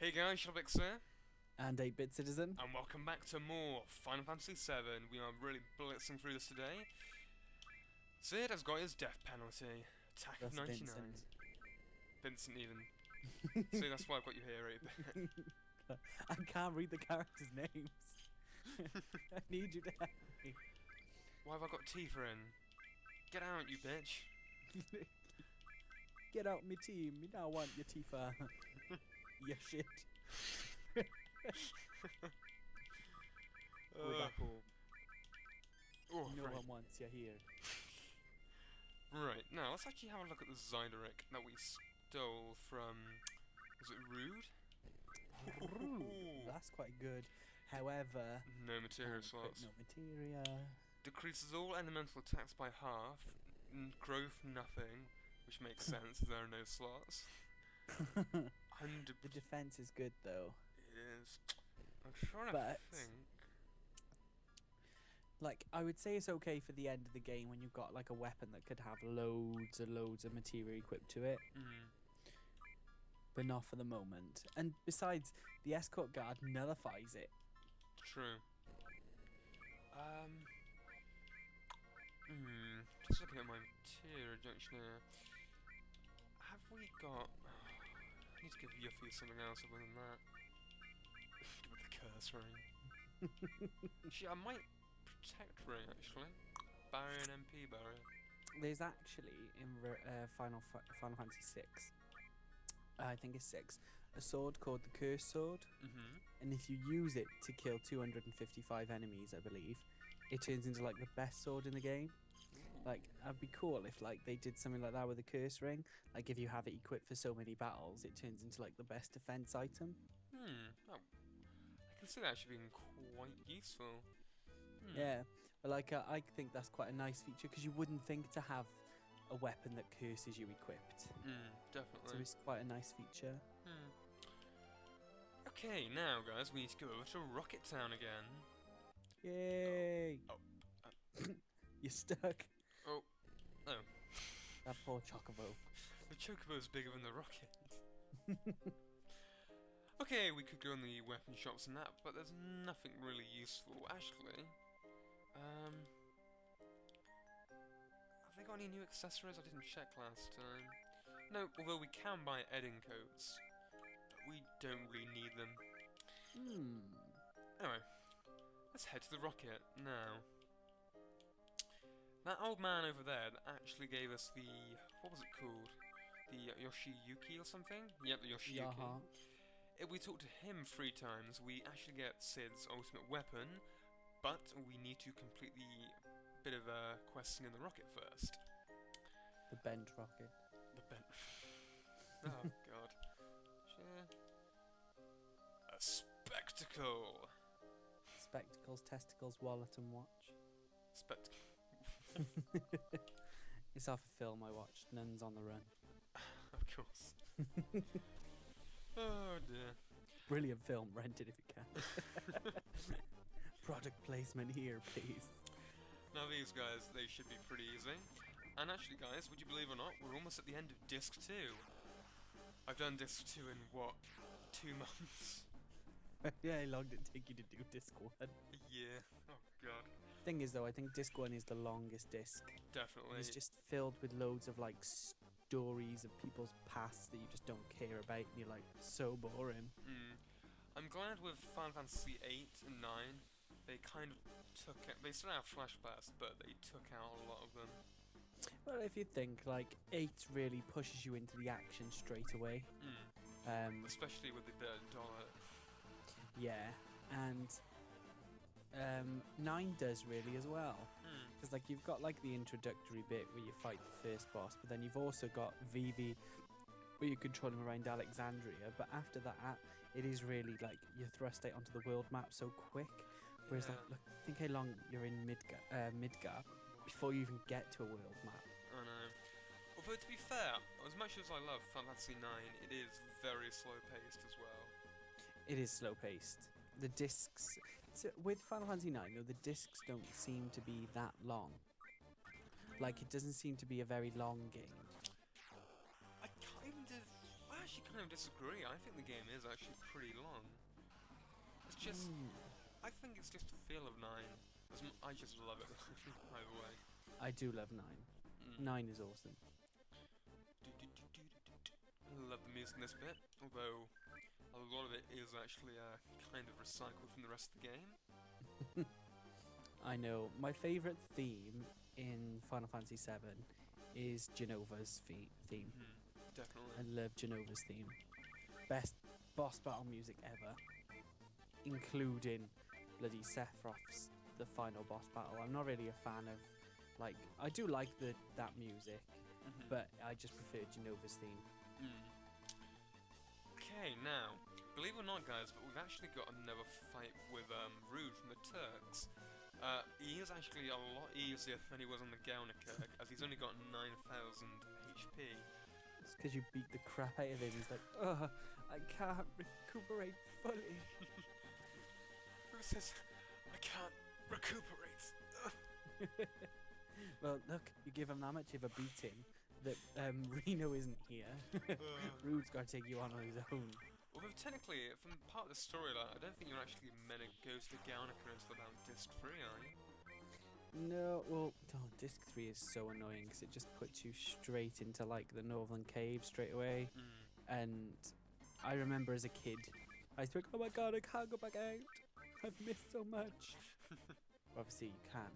Hey guys, Shellibix here, And 8-bit citizen. and welcome back to more Final Fantasy VII. We are really blitzing through this today. Sid has got his death penalty. Attack of That's 99. Vincent. Vincent even. See, that's why I've got you here, 8-bit. I can't read the characters' names. I need you to help me. Why have I got Tifa in? Get out, you bitch. Get out me team. Me now want your Tifa. You shit. We're back home. Oh, No right. one wants you here. Right, now let's actually have a look at the Zyderic that we stole from... Was it Rude? Ooh, that's quite good. However, No material slots. no materia. Decreases all elemental attacks by half. Growth nothing, which makes sense as there are no slots. 100%. The defense is good though. It is. I'm trying to But think. like, I would say it's okay for the end of the game when you've got like a weapon that could have loads of materia equipped to it. But not for the moment. And besides, the escort guard nullifies it. True. Just looking at my materia junction here. Have we got? I need to give Yuffie something else other than that. Give it the curse ring. Actually, I might protect ring actually. Barrier and MP barrier. There's actually in Final Fantasy 6, I think it's 6, a sword called the Curse Sword. And if you use it to kill 255 enemies, I believe, it turns into like the best sword in the game. Like, that'd be cool if like they did something like that with a curse ring. Like, if you have it equipped for so many battles, it turns into like the best defense item. Oh, I can see that actually being quite useful. Yeah, but like I think that's quite a nice feature because you wouldn't think to have a weapon that curses you equipped. Definitely. So it's quite a nice feature. Okay, now guys, we need to go over to Rocket Town again. Yay! Oh. You're stuck. Oh. That poor Chocobo. The Chocobo's bigger than the rocket. Okay, we could go in the weapon shops and that, but there's nothing really useful. Actually, have they got any new accessories? I didn't check last time. No, although we can buy Edding coats, but we don't really need them. Anyway, let's head to the rocket now. That old man over there that actually gave us the... what was it called? The Yoshiyuki or something? Yep, the Yoshiyuki. If we talk to him 3 times, we actually get Sid's ultimate weapon, but we need to complete the bit of questing in the rocket first. The bent rocket. The bent... oh, God. A spectacle! Spectacles, testicles, wallet and watch. It's off a film I watched, Nuns on the Run. Of course. Oh dear. Brilliant film, rent it if you can. Product placement here, please. Now these guys, they should be pretty easy. And actually guys, would you believe or not, we're almost at the end of Disc 2. I've done Disc 2 in, what, 2 months? Yeah, how long did it take you to do Disc 1? Yeah. Oh god. Thing is though, I think Disc 1 is the longest disc. Definitely. It's just filled with loads of like stories of people's pasts that you just don't care about and you're like, so boring. I'm glad with Final Fantasy 8 and 9, they kind of took it, they still have flashbacks, but they took out a lot of them. Well, if you think, like, 8 really pushes you into the action straight away. Especially with the dollar. Yeah, and 9 does really as well. Because like you've got like the introductory bit where you fight the first boss, but then you've also got Vivi where you control him around Alexandria. But after that, it is really like you're thrust out onto the world map so quick. Whereas like, look, think how long you're in Midgar before you even get to a world map. I know. Although to be fair, as much as I love Final Fantasy 9, it is very slow paced as well. It is slow paced. The discs with Final Fantasy 9 though, the discs don't seem to be that long. Like, it doesn't seem to be a very long game. I kind of... actually kind of disagree. I think the game is actually pretty long. It's just, I think it's just a feel of 9. I just love it, either way. I do love 9. 9 is awesome. I love the music in this bit, although a lot of it is actually kind of recycled from the rest of the game. I know. My favourite theme in Final Fantasy VII is Genova's theme. Definitely. I love Genova's theme. Best boss battle music ever, including bloody Sephiroth's the final boss battle. I'm not really a fan of, like, I do like that music, but I just prefer Genova's theme. Okay, now, believe it or not, guys, but we've actually got another fight with Rude from the Turks. He is actually a lot easier than he was on the Gaunikirk, as he's only got 9,000 HP. It's because you beat the crap out of him. He's like, oh, I can't recuperate fully. Rude says, I can't recuperate. Well, look, you give him that much of a beating that Reno isn't here. Rude's got to take you on his own. Although technically, from part of the storyline, I don't think you're actually meant to go to Gaunika until about Disc 3, are you? No, well, Disc 3 is so annoying because it just puts you straight into, like, the Northern Cave straight away. And I remember as a kid, I used to be like, oh my god, I can't go back out. I've missed so much. Obviously, you can.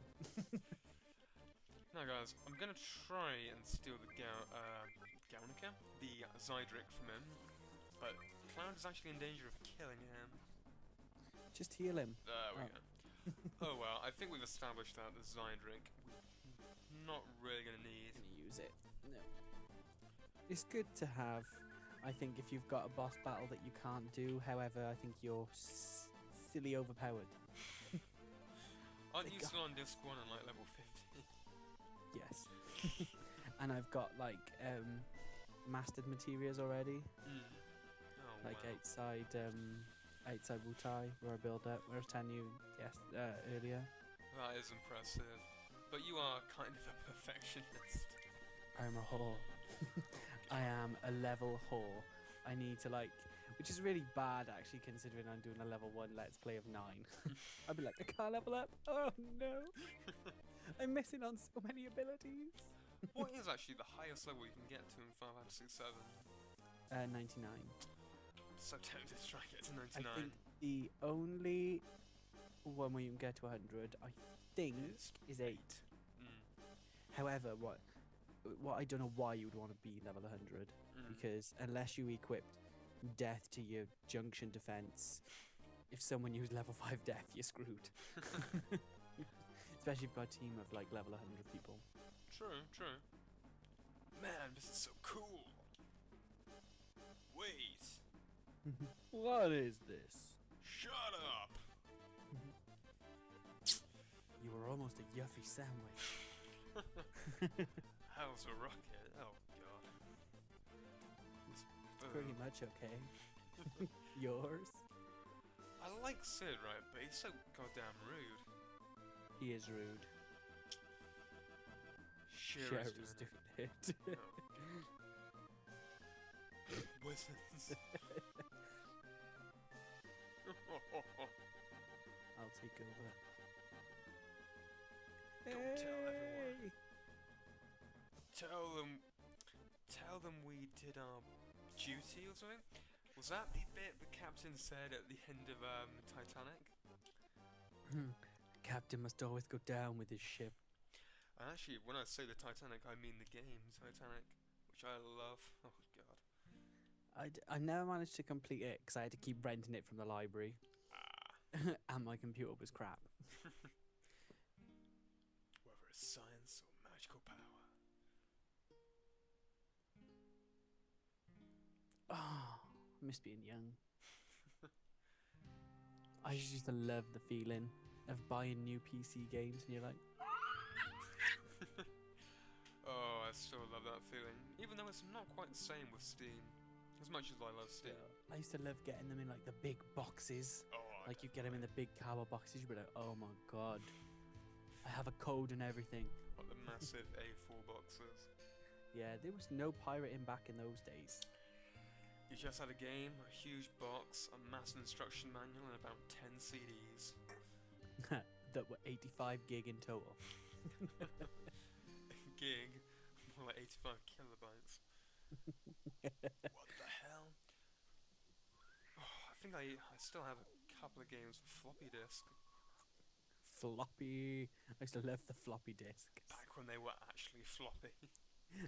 Now guys, I'm gonna try and steal the Gaunika, the Zydric from him, but Cloud is actually in danger of killing him. Just heal him. There we go. Oh well, I think we've established that the Zydric, we're not really gonna need. Use it. No. It's good to have, I think, if you've got a boss battle that you can't do. However, I think you're silly overpowered. Aren't you still on Disc 1 and like level 50? Yes. And I've got like mastered materials already. Oh, like wow. outside Wutai, where I build up. Where I was telling you earlier. That is impressive. But you are kind of a perfectionist. I'm a whore. I am a level whore. I need to which is really bad actually, considering I'm doing a level 1 Let's Play of 9. I'd be like, I can't level up. Oh no. I'm missing on so many abilities. What is actually the highest level you can get to in Final Fantasy VII? 99. I'm so tempted to try and get to 99. I think the only one where you can get to 100, I think, is 8. However, what I don't know why you would want to be level 100, because unless you equipped death to your junction defense, if someone used level 5 death, you're screwed. Especially if you've got a team of like level 100 people. True. Man, this is so cool. Wait. What is this? Shut up. You were almost a yuffie sandwich. How's a rocket? Oh god. It's pretty much okay. Yours? I like Sid, right, but he's so goddamn rude. He is rude. Sherry's doing it. Wizards. I'll take over. Don't tell everyone. Tell them we did our duty or something. Was that the bit the captain said at the end of Titanic? Captain must always go down with his ship. And actually, when I say the Titanic, I mean the game Titanic, which I love. Oh god. I never managed to complete it because I had to keep renting it from the library. And my computer was crap. Whether it's science or magical power. Oh, I miss being young. I just used to love the feeling of buying new PC games and you're like... Oh, I still love that feeling. Even though it's not quite the same with Steam. As much as I love Steam. Yeah. I used to love getting them in like the big boxes. Oh, like you get them in the big cardboard boxes, you'd be like, oh my god. I have a code and everything. Like the massive A4 boxes. Yeah, there was no pirating back in those days. You just had a game, a huge box, a massive instruction manual, and about 10 CDs. That were 85 gig in total. Gig, more like 85 kilobytes. What the hell? Oh, I think I still have a couple of games for floppy disk. Floppy. I used to love the floppy disks. Back when they were actually floppy.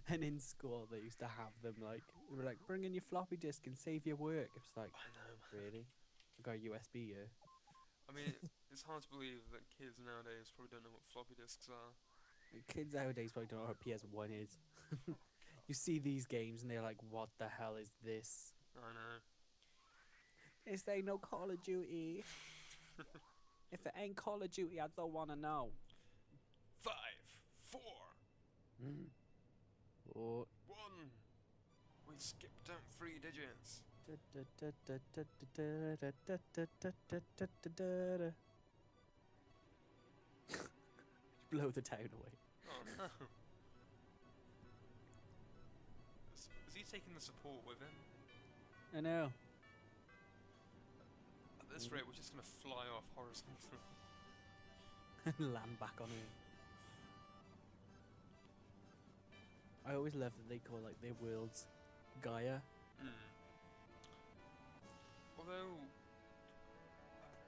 And in school, they used to have them like, they were like, bring in your floppy disk and save your work. It's like, I know. really? I got a USB here. I mean, it's hard to believe that kids nowadays probably don't know what floppy disks are. Kids nowadays probably don't know what a PS1 is. You see these games and they're like, what the hell is this? I know. Is there no Call of Duty? If it ain't Call of Duty, I don't want to know. 5, 4, Oh. 1. We skipped down 3 digits. Blow the town away. Oh no. Is he taking the support with him? I know. At this rate, we're just gonna fly off horizontally. Land back on Earth. I always love that they call like their worlds Gaia. Although,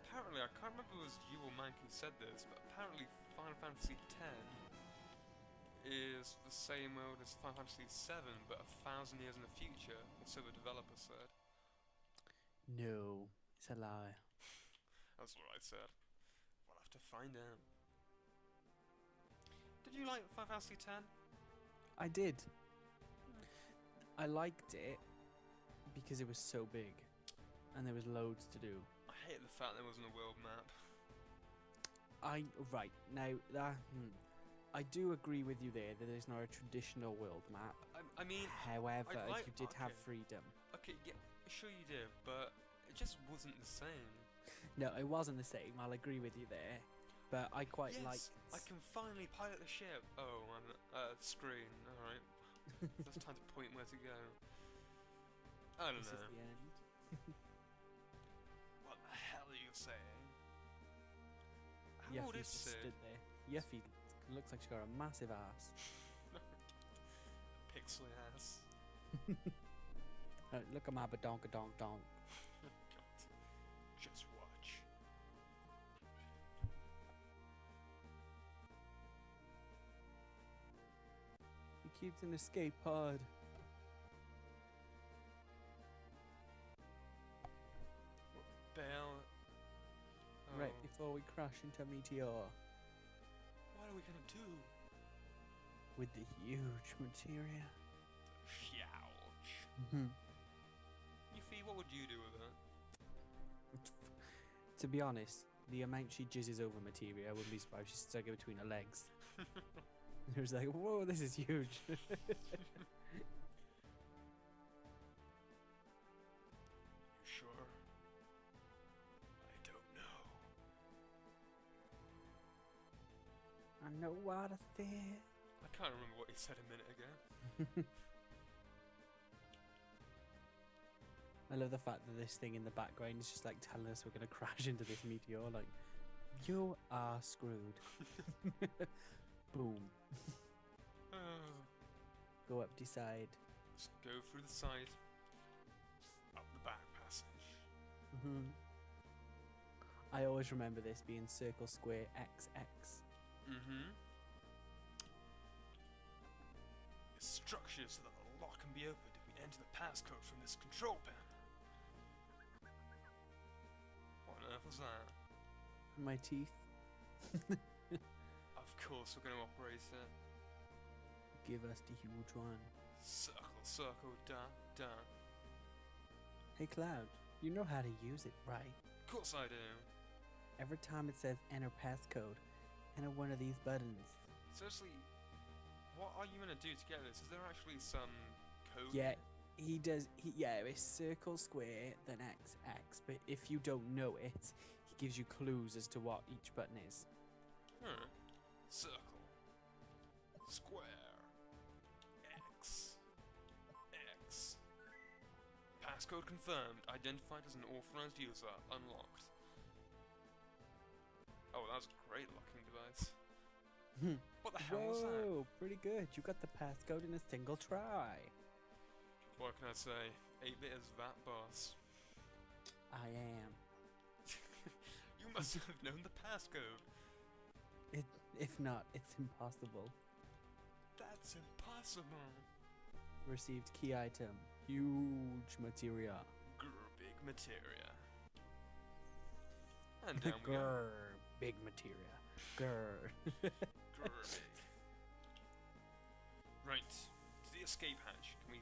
apparently, I can't remember if it was you or Mank who said this, but apparently Final Fantasy X is the same world as Final Fantasy VII, but 1,000 years in the future, or so the developer said. No, it's a lie. That's what I said. We'll have to find out. Did you like Final Fantasy X? I did. I liked it because it was so big, and there was loads to do. I hate the fact there wasn't a world map. Right now that I do agree with you there that there's not a traditional world map. I mean, however, you did have freedom. Okay, yeah, sure you did, but it just wasn't the same. No, it wasn't the same. I'll agree with you there, but I quite liked. I can finally pilot the ship. Oh, I'm screen. All right, that's time to point where to go. I don't know. This is the end. What the hell are you saying? How old Yuffie is Sid? stood there. Yuffie looks like she's got a massive ass. Pixely ass. Look at my badonka donk donk. God. Just watch. He keeps an escape pod. Bail. Right before we crash into a meteor. What are we gonna do? With the huge materia. Youch. Yuffie, what would you do with it? To be honest, the amount she jizzes over materia, I wouldn't be surprised if she stuck it between her legs. It was like, whoa, this is huge. You sure? I don't know. I know what I fear. I can't remember what he said a minute ago. I love the fact that this thing in the background is just like telling us we're going to crash into this meteor. Like, you are screwed. Boom. Go up the side. Just go through the side. Up the back passage. I always remember this being circle, square, XX. It's structured so that the lock can be opened if we enter the passcode from this control panel. What on earth was that? My teeth. Of course we're going to operate it. Give us the huge one. Circle, circle, dun, dun. Hey Cloud, you know how to use it, right? Of course I do. Every time it says enter passcode, enter one of these buttons. Seriously, what are you going to do to get this? Is there actually some code? Yeah, he does. It's circle, square, then X, X. But if you don't know it, he gives you clues as to what each button is. Circle. Square. X. X. Passcode confirmed. Identified as an authorized user. Unlocked. Oh, that was a great locking device. What the hell was that? Whoa, pretty good. You got the passcode in a single try. What can I say? 8-bit is that boss. I am. You must have known the passcode. If not, it's impossible. That's impossible. Received key item. Huge materia. Big materia. And down we go. Grr, big materia. Grr. Right, to the escape hatch. Can we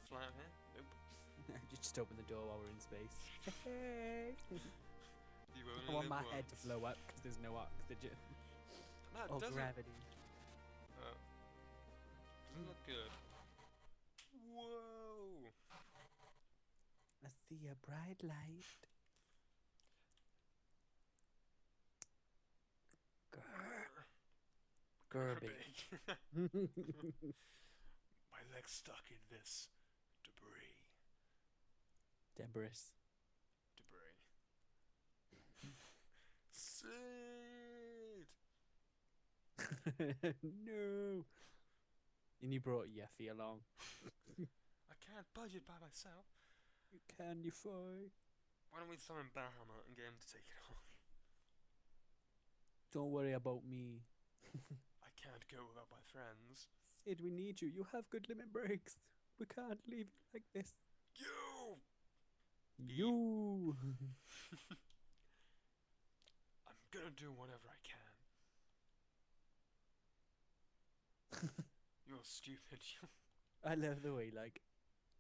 fly out here? Nope. Just open the door while we're in space. You only I want live my once. head to blow up because there's no oxygen. That Or doesn't, gravity. doesn't look good. Whoa! I see a bright light. Grr. Big. My leg's stuck in this debris. Debris. Sid! No. And you brought Yeffy along. I can't budget by myself. You can, you fly. Why don't we summon Bahamut and get him to take it on? Don't worry about me. I can't go without my friends. Sid, we need you. You have good limit breaks. We can't leave you like this. You! You! I'm gonna do whatever I can. You're stupid. I love the way, like,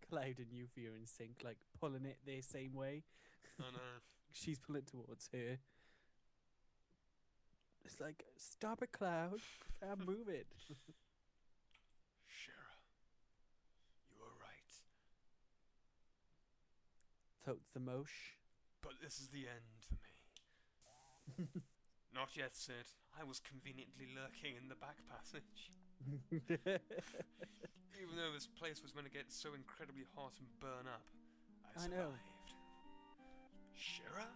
Cloud and Yuffie are in sync, like, pulling it the same way. I know. She's pulling towards her. It's like, stop it, Cloud. Can't move it. Shara, you are right. Totes the mosh. But this is the end for me. Not yet, Sid. I was conveniently lurking in the back passage. Even though this place was going to get so incredibly hot and burn up, I survived. know. Shara?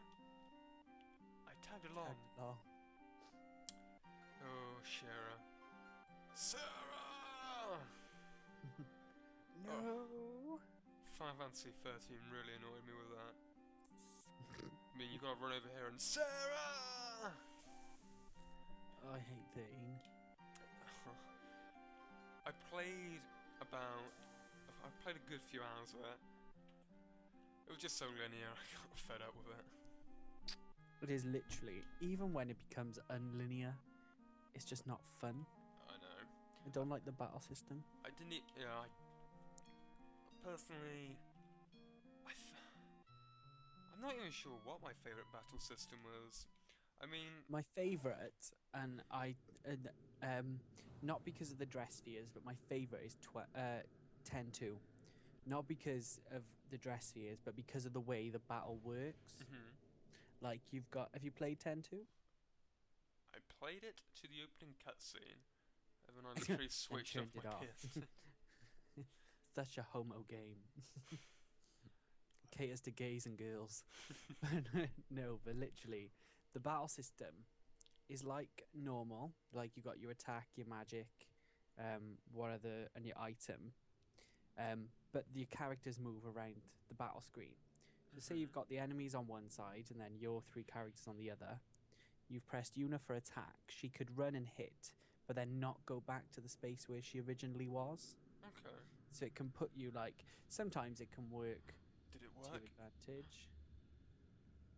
I tagged along. Oh. Oh, Shara. Sarah! No. Final Fantasy 13 really annoyed me with that. I mean, you gotta run over here and Sarah! I hate 13. I played a good few hours of it. It was just so linear, I got fed up with it. It is literally, even when it becomes unlinear, it's just not fun. I know. I don't like the battle system. I didn't, I personally, I'm not even sure what my favourite battle system was. I mean, My favourite, and not because of the dress spheres, but my favourite is 10-2. Not because of the dress spheres, but because of the way the battle works. Like, have you played 10-2? I played it to the opening cutscene, and then I literally switched off my PS. Such a homo game. Caters to gays and girls. No, but literally, the battle system is like normal. Like, you got your attack, your magic, and your item. But your characters move around the battle screen. So say you've got the enemies on one side and then your 3 characters on the other. You've pressed Una for attack. She could run and hit, but then not go back to the space where she originally was. Okay. So it can put you, like, sometimes it can work Did it to your work? advantage.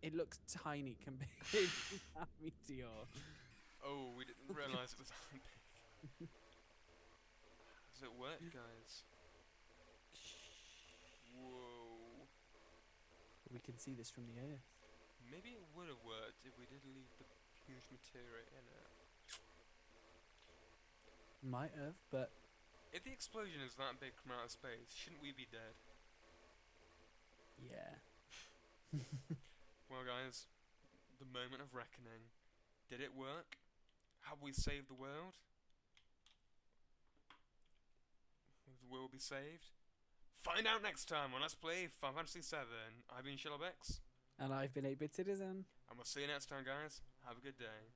It looks tiny compared to that meteor. Oh, we didn't realise it was that big. Does it work, guys? Whoa. We can see this from the Earth. Maybe it would have worked if we did leave the huge materia in it. Might have, but If the explosion is that big from outer space, shouldn't we be dead? yeah. Well, guys, the moment of reckoning. Did it work? Have we saved the world? Will the world be saved? Find out next time on Let's Play Final Fantasy VII. I've been Shellibix. And I've been 8-Bit Citizen. And we'll see you next time, guys. Have a good day.